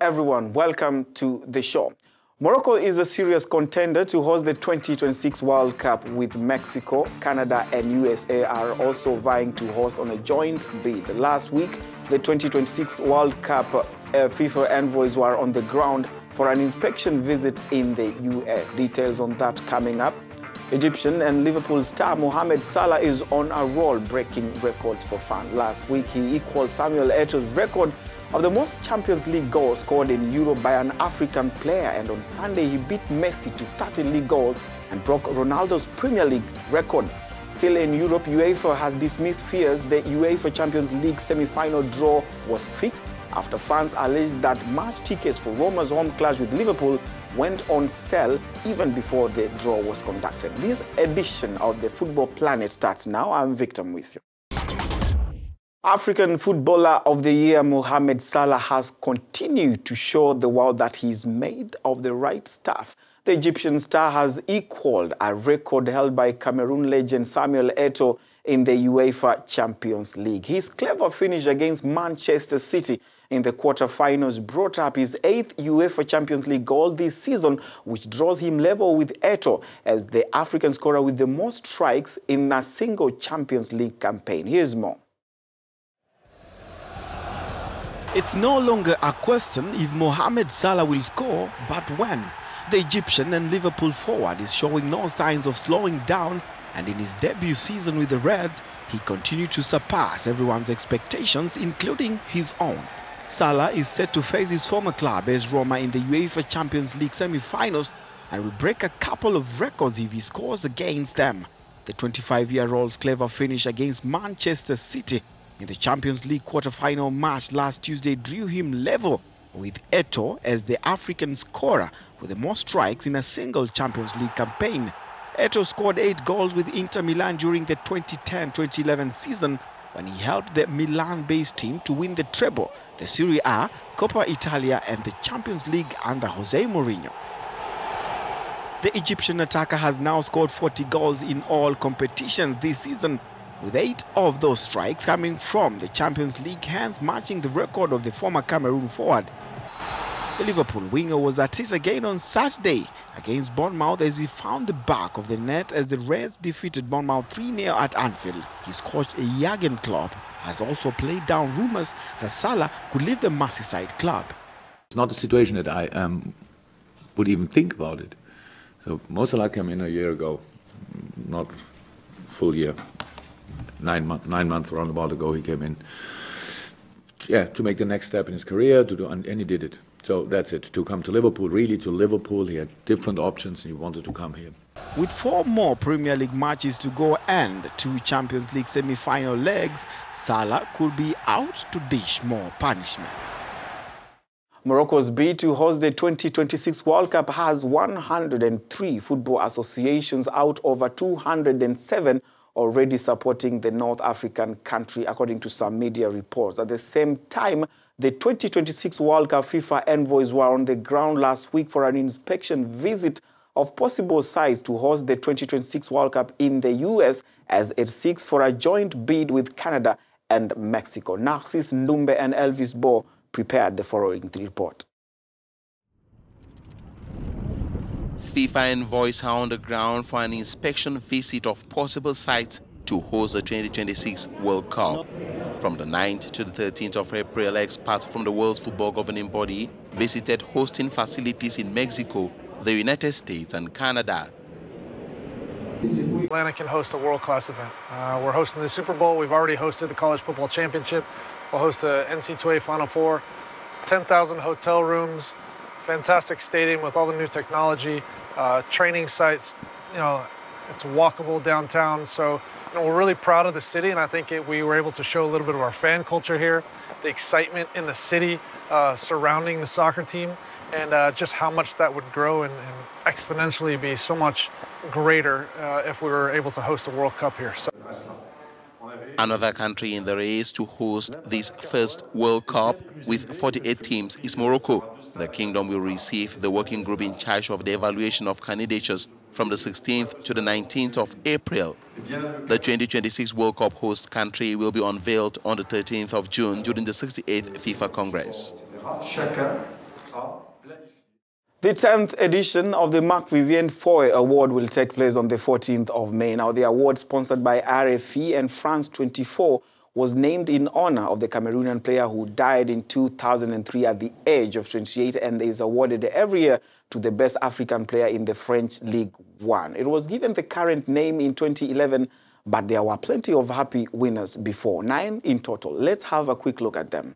everyone, welcome to the show. Morocco is a serious contender to host the 2026 World Cup, with Mexico, Canada and USA are also vying to host on a joint bid. Last week, the 2026 World Cup FIFA envoys were on the ground for an inspection visit in the US. Details on that coming up. Egyptian and Liverpool star Mohamed Salah is on a roll, breaking records for fun. Last week, he equaled Samuel Eto'o's record of the most Champions League goals scored in Europe by an African player, and on Sunday he beat Messi to 30 league goals and broke Ronaldo's Premier League record. Still in Europe, UEFA has dismissed fears the UEFA Champions League semi-final draw was fixed after fans alleged that match tickets for Roma's home clash with Liverpool went on sale even before the draw was conducted. This edition of the Football Planet starts now. I'm Victor Mwisio. African Footballer of the Year Mohamed Salah has continued to show the world that he's made of the right stuff. The Egyptian star has equaled a record held by Cameroon legend Samuel Eto'o in the UEFA Champions League. His clever finish against Manchester City in the quarterfinals brought up his 8th UEFA Champions League goal this season, which draws him level with Eto'o as the African scorer with the most strikes in a single Champions League campaign. Here's more. It's no longer a question if Mohamed Salah will score, but when. The Egyptian and Liverpool forward is showing no signs of slowing down, and in his debut season with the Reds, he continued to surpass everyone's expectations, including his own. Salah is set to face his former club AS Roma in the UEFA Champions League semi-finals and will break a couple of records if he scores against them. The 25-year-old's clever finish against Manchester City in the Champions League quarter-final match last Tuesday drew him level with Eto'o as the African scorer with the most strikes in a single Champions League campaign. Eto'o scored 8 goals with Inter Milan during the 2010-2011 season when he helped the Milan-based team to win the treble, the Serie A, Coppa Italia and the Champions League under Jose Mourinho. The Egyptian attacker has now scored 40 goals in all competitions this season, with 8 of those strikes coming from the Champions League, hence matching the record of the former Cameroon forward. The Liverpool winger was at it again on Saturday against Bournemouth as he found the back of the net as the Reds defeated Bournemouth 3-0 at Anfield. His coach Jurgen Klopp has also played down rumours that Salah could leave the Merseyside club. It's not a situation that I would even think about it. So Mo Salah came in a year ago, not full year. 9 months roundabout ago he came in, to make the next step in his career, and he did it. So that's it, to come to Liverpool, really to Liverpool. He had different options and he wanted to come here. With 4 more Premier League matches to go and 2 Champions League semi-final legs, Salah could be out to dish more punishment. Morocco's bid to host the 2026 World Cup has 103 football associations out over 207 already supporting the North African country, according to some media reports. At the same time, the 2026 World Cup FIFA envoys were on the ground last week for an inspection visit of possible sites to host the 2026 World Cup in the US as it seeks for a joint bid with Canada and Mexico. Narcis Ndumbe and Elvis Bo prepared the following report. FIFA envoys are on the ground for an inspection visit of possible sites to host the 2026 World Cup. From the 9th to the 13th of April, experts from the world's football governing body visited hosting facilities in Mexico, the United States and Canada. Atlanta can host a world-class event. We're hosting the Super Bowl. We've already hosted the College Football Championship. We'll host the NCAA Final Four, 10,000 hotel rooms, fantastic stadium with all the new technology, training sites. It's walkable downtown. So we're really proud of the city, and I think we were able to show a little bit of our fan culture here, the excitement in the city surrounding the soccer team, and just how much that would grow and exponentially be so much greater if we were able to host a World Cup here. So. Another country in the race to host this first World Cup with 48 teams is Morocco. The kingdom will receive the working group in charge of the evaluation of candidatures from the 16th to the 19th of April. The 2026 World Cup host country will be unveiled on the 13th of June during the 68th FIFA Congress. The 10th edition of the Marc Vivien Foy Award will take place on the 14th of May. Now, the award, sponsored by RFE and France 24, was named in honor of the Cameroonian player who died in 2003 at the age of 28 and is awarded every year to the best African player in the French Ligue 1. It was given the current name in 2011, but there were plenty of happy winners before, 9 in total. Let's have a quick look at them.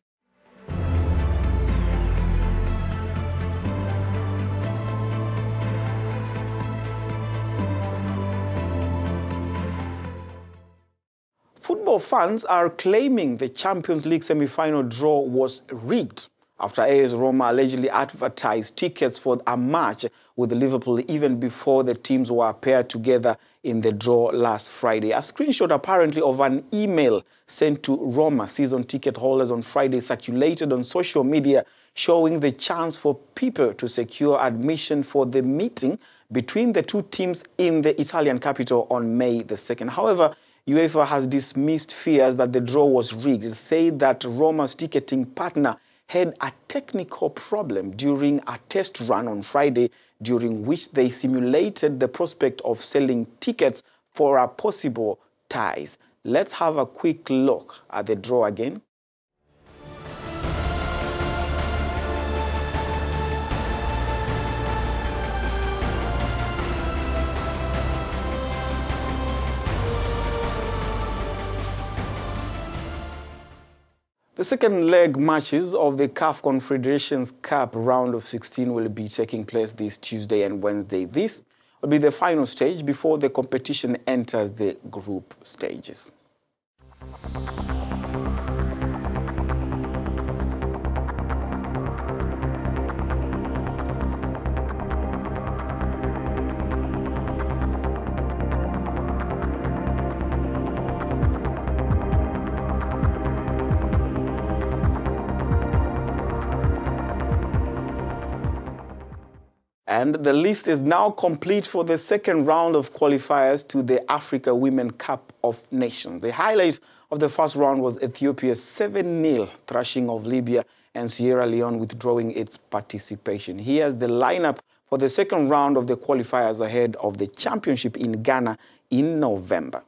Football fans are claiming the Champions League semi-final draw was rigged after AS Roma allegedly advertised tickets for a match with Liverpool even before the teams were paired together in the draw last Friday. A screenshot apparently of an email sent to Roma season ticket holders on Friday circulated on social media showing the chance for people to secure admission for the meeting between the two teams in the Italian capital on May the 2nd. However, UEFA has dismissed fears that the draw was rigged. It said that Roma's ticketing partner had a technical problem during a test run on Friday, during which they simulated the prospect of selling tickets for a possible ties. Let's have a quick look at the draw again. The second leg matches of the CAF Confederations Cup round of 16 will be taking place this Tuesday and Wednesday. This will be the final stage before the competition enters the group stages. And the list is now complete for the second round of qualifiers to the Africa Women Cup of Nations. The highlight of the first round was Ethiopia's 7-0 thrashing of Libya and Sierra Leone withdrawing its participation. Here's the lineup for the second round of the qualifiers ahead of the championship in Ghana in November.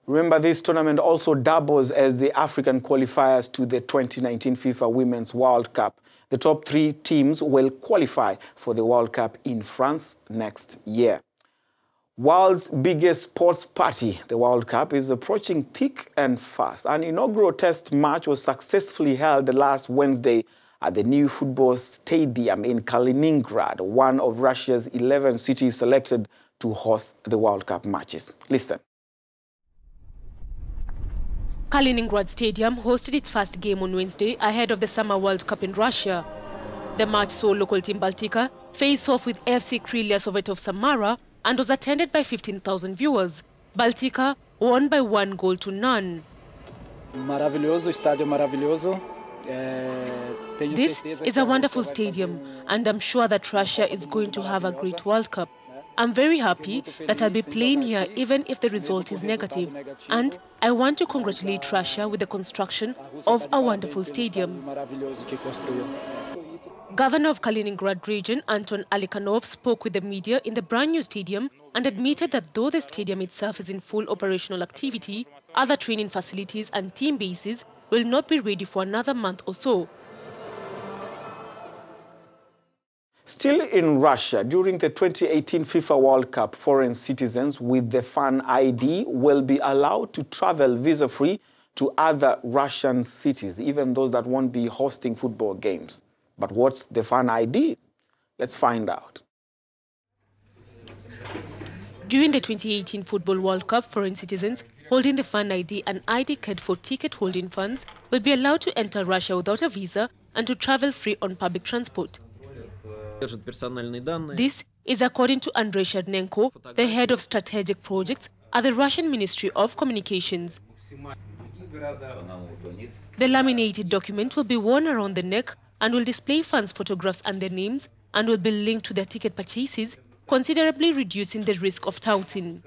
Remember, this tournament also doubles as the African qualifiers to the 2019 FIFA Women's World Cup. The top 3 teams will qualify for the World Cup in France next year. World's biggest sports party, the World Cup, is approaching thick and fast. An inaugural test match was successfully held last Wednesday at the new football stadium in Kaliningrad, one of Russia's 11 cities selected to host the World Cup matches. Listen. Kaliningrad Stadium hosted its first game on Wednesday ahead of the Summer World Cup in Russia. The match saw local team Baltika face off with FC Krylia Sovet of Samara and was attended by 15,000 viewers. Baltika won by 1-0. Maravilhoso, estádio maravilhoso. This is a wonderful stadium, and I'm sure that Russia is going to have a great World Cup. I'm very happy that I'll be playing here even if the result is negative. And I want to congratulate Russia with the construction of a wonderful stadium. Governor of Kaliningrad region, Anton Alikanov, spoke with the media in the brand new stadium and admitted that though the stadium itself is in full operational activity, other training facilities and team bases will not be ready for another month or so. Still in Russia, during the 2018 FIFA World Cup, foreign citizens with the fan ID will be allowed to travel visa-free to other Russian cities, even those that won't be hosting football games. But what's the fan ID? Let's find out. During the 2018 Football World Cup, foreign citizens holding the fan ID and ID card for ticket-holding fans will be allowed to enter Russia without a visa and to travel free on public transport. This is according to Andrei Shernenko, the head of strategic projects at the Russian Ministry of Communications. The laminated document will be worn around the neck and will display fans' photographs and their names and will be linked to their ticket purchases, considerably reducing the risk of touting.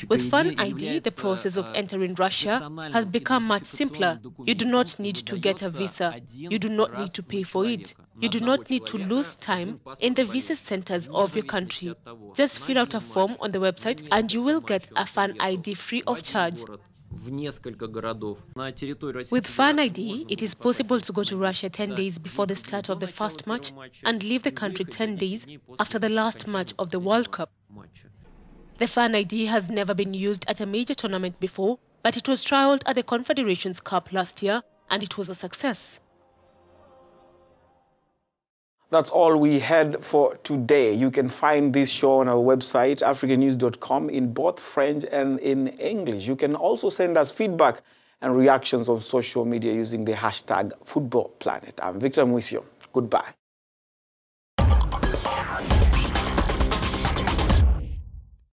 With Fan ID, the process of entering Russia has become much simpler. You do not need to get a visa. You do not need to pay for it. You do not need to lose time in the visa centers of your country. Just fill out a form on the website and you will get a Fan ID free of charge. With Fan ID, it is possible to go to Russia 10 days before the start of the first match and leave the country 10 days after the last match of the World Cup. The Fan ID has never been used at a major tournament before, but it was trialled at the Confederations Cup last year and it was a success. That's all we had for today. You can find this show on our website, africanews.com, in both French and in English. You can also send us feedback and reactions on social media using the hashtag FootballPlanet. I'm Victor Muisio. Goodbye.